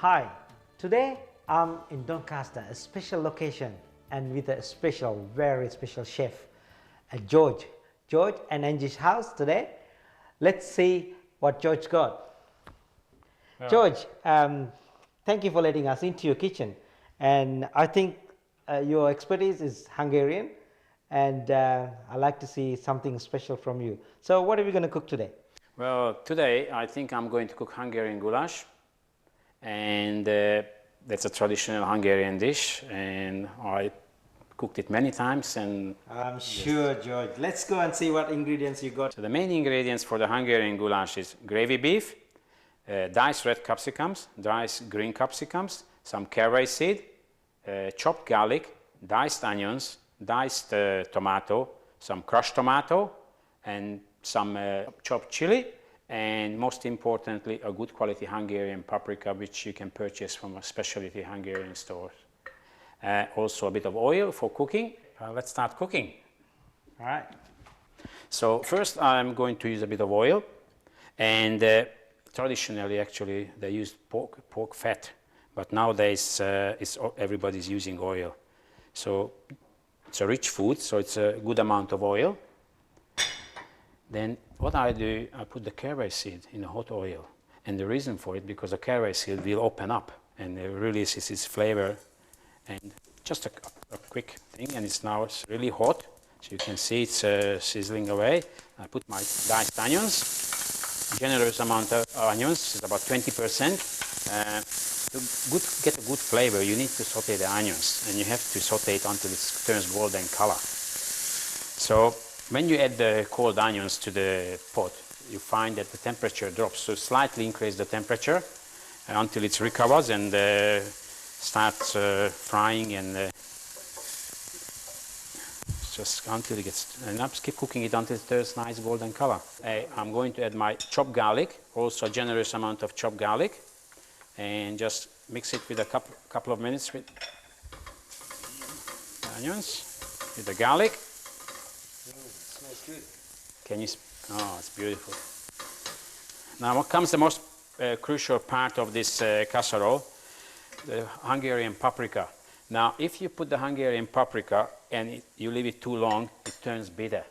Hi, today I'm in Doncaster, a special location, and with a special, very special chef, George. George and Angie's house today. Let's see what George got. Yeah. George, thank you for letting us into your kitchen, and I think your expertise is Hungarian, and I'd like to see something special from you. So what are we going to cook today? Well, today I think I'm going to cook Hungarian Goulash, and that's a traditional Hungarian dish, and I cooked it many times. And I'm sure, George. Let's go and see what ingredients you got. So the main ingredients for the Hungarian Goulash is gravy beef, diced red capsicums, diced green capsicums, some caraway seed, chopped garlic, diced onions, diced tomato, some crushed tomato, and some chopped chili, and most importantly, a good quality Hungarian paprika, which you can purchase from a specialty Hungarian store. Also a bit of oil for cooking. Let's start cooking. All right. So first I'm going to use a bit of oil, and traditionally actually they used pork fat, but nowadays everybody's using oil. So it's a rich food, so it's a good amount of oil. Then what I do, I put the caraway seed in the hot oil, and the reason for it, because the caraway seed will open up and it releases its flavor. And just a quick thing, and it's now really hot, so you can see it's sizzling away. I put my diced onions, generous amount of onions, it's about 20%. To get a good flavor, you need to saute the onions, and you have to saute it until it turns golden color. So when you add the cold onions to the pot, you find that the temperature drops, so slightly increase the temperature until it recovers and starts frying, and just until it gets, and I'll keep cooking it until it turns nice golden color. I'm going to add my chopped garlic, also a generous amount of chopped garlic, and just mix it with a couple of minutes with the onions, with the garlic. Smells good. Can you? Oh, it's beautiful. Now, what comes the most crucial part of this casserole? The Hungarian paprika. Now, if you put the Hungarian paprika and you leave it too long, it turns bitter.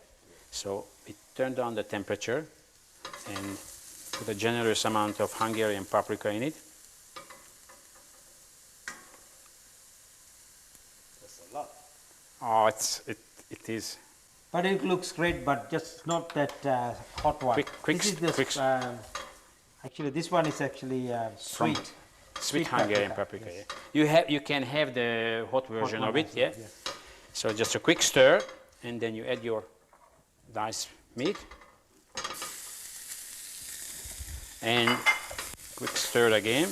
So we turn down the temperature and put a generous amount of Hungarian paprika in it. That's a lot. Oh, it is. But it looks great, but just not that hot one. Actually, this one is actually sweet. Sweet Hungarian paprika. Yes. You can have the hot version of it, yeah. Yes. So just a quick stir, and then you add your diced meat, and quick stir again.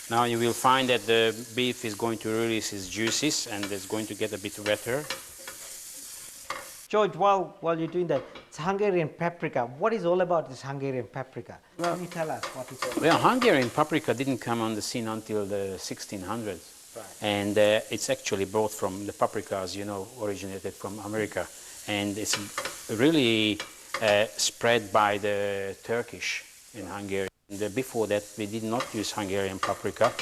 Now you will find that the beef is going to release its juices, and it's going to get a bit wetter. George, while you're doing that, it's Hungarian paprika. What is all about this Hungarian paprika? Well, can you tell us what it's all about? Well, Hungarian paprika didn't come on the scene until the 1600s. Right. And it's actually brought from the paprikas, you know, originated from America. And it's really spread by the Turkish in Hungary. And before that, we did not use Hungarian paprika.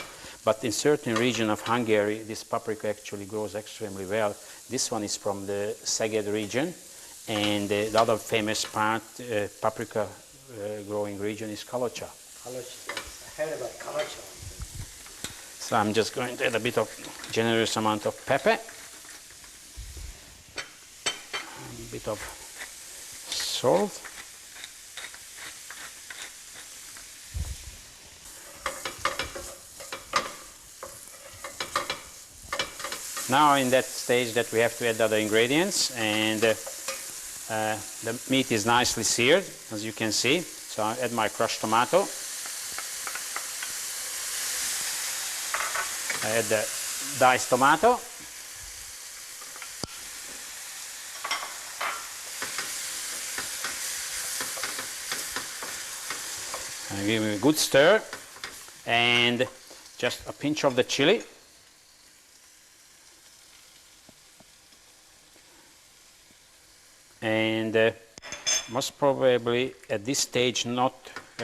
But in certain region of Hungary, this paprika actually grows extremely well. This one is from the Szeged region, and the other famous part, paprika growing region, is Kalocsa. I heard about Kalocsa. So I'm just going to add a bit of generous amount of pepper, a bit of salt. Now in that stage that we have to add other ingredients, and the meat is nicely seared, as you can see. So I add my crushed tomato. I add the diced tomato. I give it a good stir, and just a pinch of the chili. And most probably at this stage not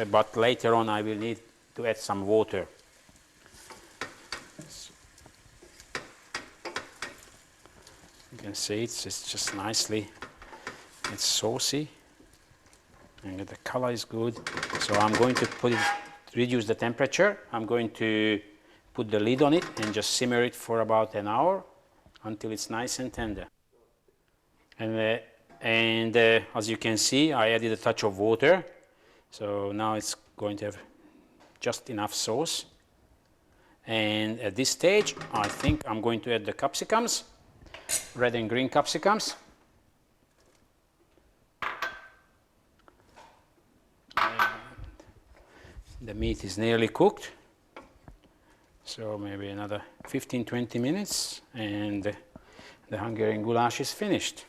but later on I will need to add some water. You can see it's just nicely, it's saucy, and the color is good. So I'm going to reduce the temperature. I'm going to put the lid on it and just simmer it for about an hour until it's nice and tender. And as you can see, I added a touch of water. So now it's going to have just enough sauce. And at this stage, I think I'm going to add the capsicums, red and green capsicums. And the meat is nearly cooked. So maybe another 15-20 minutes and the Hungarian goulash is finished.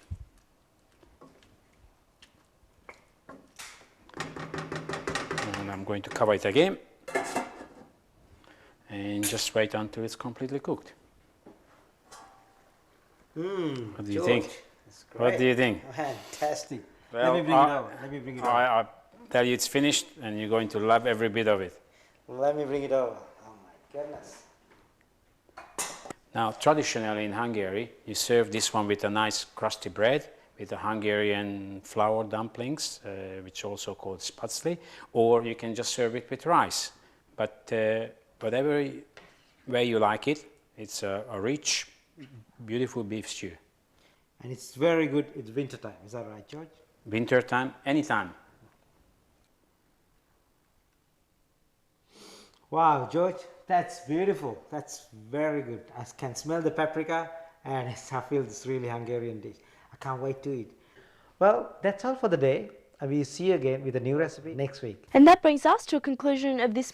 And I'm going to cover it again and just wait until it's completely cooked. What do you think? What do you think? Fantastic. Well, Let me bring it over. Let me bring it over. I tell you it's finished and you're going to love every bit of it. Let me bring it over. Oh my goodness. Now, traditionally in Hungary, you serve this one with a nice crusty bread, with the Hungarian flour dumplings, which also called spatzli, or you can just serve it with rice. But whatever way you like it, it's a rich, beautiful beef stew. And it's very good. It's winter time. Is that right, George? Winter time, anytime. Wow, George, that's beautiful. That's very good. I can smell the paprika and I feel it's really Hungarian dish. I can't wait to eat. Well, that's all for the day. And we'll see you again with a new recipe next week. And that brings us to a conclusion of this